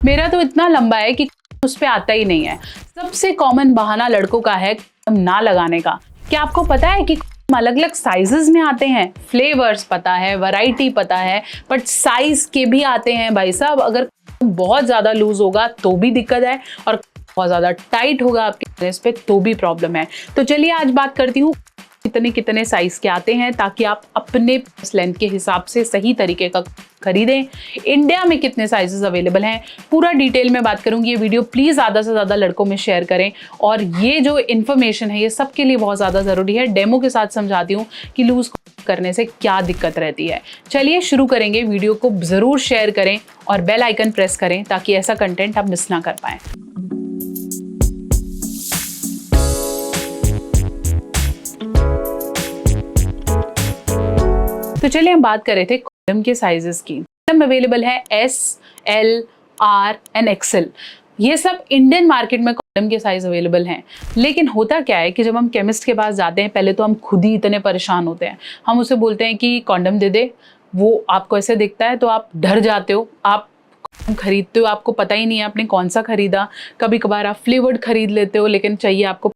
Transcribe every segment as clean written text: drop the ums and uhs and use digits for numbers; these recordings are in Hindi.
मेरा तो इतना लंबा है कि उस पे आता ही नहीं है। सबसे कॉमन बहाना लड़कों का है ना लगाने का। क्या आपको पता है कि अलग अलग साइजेस में आते हैं? फ्लेवर्स पता है, वैरायटी पता है, बट साइज के भी आते हैं भाई साहब। अगर बहुत ज्यादा लूज होगा तो भी दिक्कत है, और बहुत ज्यादा टाइट होगा आपके ड्रेस पे तो भी प्रॉब्लम है। तो चलिए आज बात करती हूँ कितने कितने साइज के आते हैं, ताकि आप अपने लेंथ के हिसाब से सही तरीके का खरीदें। इंडिया में कितने साइजेस अवेलेबल हैं, पूरा डिटेल में बात करूंगी। ये वीडियो प्लीज ज़्यादा से ज़्यादा लड़कों में शेयर करें, और ये जो इन्फॉर्मेशन है ये सबके लिए बहुत ज़्यादा ज़रूरी है। डेमो के साथ समझाती हूँ कि लूज करने से क्या दिक्कत रहती है। चलिए शुरू करेंगे। वीडियो को ज़रूर शेयर करें और बेल आइकन प्रेस करें ताकि ऐसा कंटेंट आप मिस ना कर पाएं। तो चलिए हम बात कर रहे थे कॉन्डम के साइजेस की। कॉन्डम अवेलेबल है S, L, R and XL। ये सब इंडियन मार्केट में कॉन्डम के साइज अवेलेबल हैं। लेकिन होता क्या है कि जब हम केमिस्ट के पास जाते हैं, पहले तो हम खुद ही इतने परेशान होते हैं। हम उसे बोलते हैं कि कॉन्डम दे दे, वो आपको ऐसे दिखता है तो आप डर जाते हो। आप खरीदते हो, आपको पता ही नहीं है आपने कौन सा खरीदा। कभी कभार आप फ्लेवर्ड खरीद लेते हो, लेकिन चाहिए आपको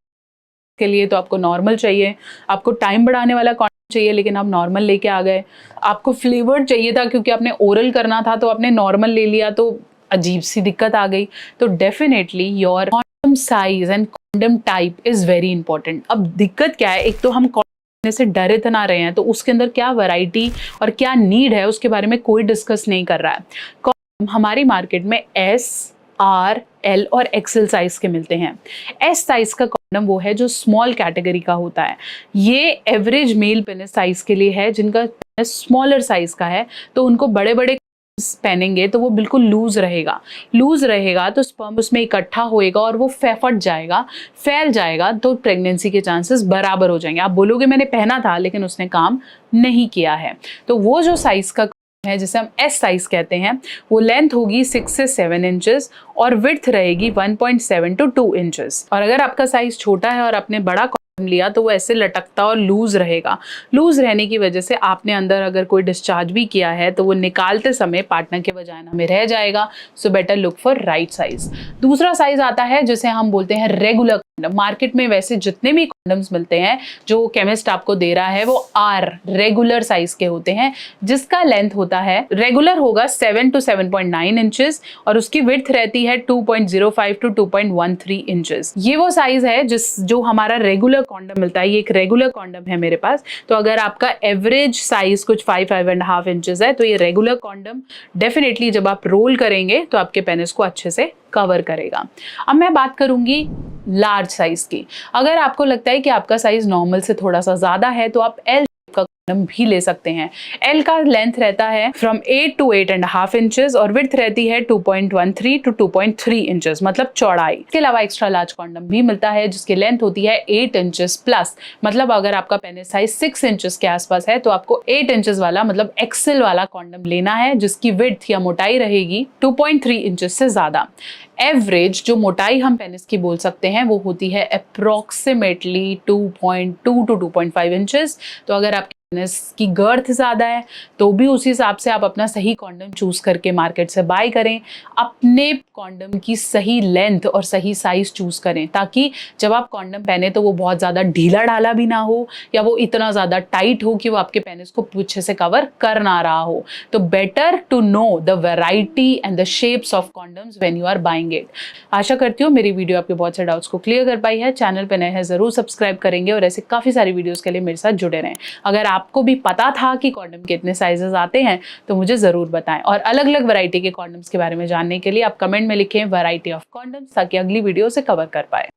के लिए तो आपको नॉर्मल चाहिए। आपको टाइम बढ़ाने वाला चाहिए लेकिन आप नॉर्मल लेके आ गए। आपको फ्लेवर्ड चाहिए था क्योंकि आपने ओरल करना था तो आपने नॉर्मल ले लिया, तो अजीब सी दिक्कत आ गई। तो definitely your condom size and condom type is very important. अब दिक्कत क्या है, एक तो हम कॉन्डम से डर इतना रहे हैं, तो उसके अंदर क्या वैरायटी और क्या नीड है उसके बारे में कोई डिस्कस नहीं कर रहा है। कॉन्डम हमारी मार्केट में S, R, L और XL साइज के मिलते हैं। S साइज का कॉन्डम वो है जो स्मॉल कैटेगरी का होता है। ये एवरेज मेल पेनिस साइज के लिए है, जिनका स्मॉलर साइज का है। तो उनको बड़े बड़े पहनेंगे तो वो बिल्कुल लूज रहेगा तो स्पर्म उसमें इकट्ठा होएगा और वो फट जाएगा, फैल जाएगा, तो प्रेगनेंसी के चांसेस बराबर हो जाएंगे। आप बोलोगे मैंने पहना था लेकिन उसने काम नहीं किया है। तो वो जो साइज का है जिसे हम S साइज कहते हैं, वो लेंथ होगी 6 से 7 इंचेस और विड्थ रहेगी 1.7 to 2 इंचेस। और अगर आपका साइज छोटा है और आपने बड़ा कॉन्डम लिया तो वो ऐसे लटकता और लूज रहेगा। लूज रहने की वजह से आपने अंदर अगर कोई डिस्चार्ज भी किया है तो वो निकालते समय पार्टनर के वजाइना में रह जाएगा। So better look for right size. दूसरा साइज आता है जिसे हम बोलते हैं रेगुलर कॉन्डम। मार्केट में वैसे जितने भी कॉन्डम्स मिलते हैं जो केमिस्ट आपको दे रहा है वो R रेगुलर साइज के होते हैं, जिसका लेंथ होता है रेगुलर होगा 7 to 7.9 इंचेस और उसकी विड्थ रहती है 2.05 to 2.13 इंचेस। ये वो साइज है जो हमारा रेगुलर कॉन्डम मिलता है। ये एक रेगुलर कॉन्डम है मेरे पास। तो अगर आपका एवरेज साइज कुछ 5.5 इंचेस है तो ये रेगुलर कॉन्डम डेफिनेटली जब आप रोल करेंगे तो आपके पेनिस को अच्छे से कवर करेगा। अब मैं बात करूंगी लार्ज साइज की। अगर आपको लगता है कि आपका साइज नॉर्मल से थोड़ा सा ज्यादा है तो आप L का कॉन्डम भी ले सकते हैं। L का लेंथ रहता है फ्रॉम 8 to 8.5 इंचेस और विड्थ रहती है 2.13 to 2.3 इंचेस, मतलब चौड़ाई। इसके अलावा एक्स्ट्रा लार्ज कॉन्डम भी मिलता है जिसकी लेंथ होती है 8 इंचेस प्लस। मतलब अगर आपका पेनिस साइज 6 इंचेस के आसपास है तो आपको 8 इंचेस वाला मतलब XL वाला कॉन्डम लेना है, जिसकी विड्थ या मोटाई रहेगी 2.3 इंचेस से ज्यादा। एवरेज जो मोटाई हम पेनिस की बोल सकते हैं वो होती है अप्रोक्सीमेटली 2.2 to 2.5 इंचेस। तो अगर आपके पेनिस की गर्थ ज्यादा है तो भी उस हिसाब से आप अपना सही कॉन्डम चूज करके मार्केट से बाय करें। अपने कॉन्डम की सही लेंथ और सही साइज चूज करें ताकि जब आप कॉन्डम पहने तो वो बहुत ज्यादा ढीला ढाला भी ना हो या वो इतना ज्यादा टाइट हो कि वो आपके पेनिस को पीछे से कवर कर ना रहा हो। तो better to know the variety and the shapes of condoms when you are buying it. आशा करती हूँ मेरी वीडियो आपके बहुत से डाउट्स को क्लियर कर पाई है। चैनल पे नए हैं जरूर सब्सक्राइब करेंगे और ऐसे काफी सारी वीडियोस के लिए मेरे साथ जुड़े रहें। अगर आपको भी पता था कि कॉन्डम के इतने साइजेस आते हैं तो मुझे जरूर बताएं, और अलग अलग वैरायटी के कॉन्डम्स के बारे में जानने के लिए आप कमेंट में लिखें वैरायटी ऑफ कॉन्डम्स, ताकि अगली वीडियो से कवर कर पाए।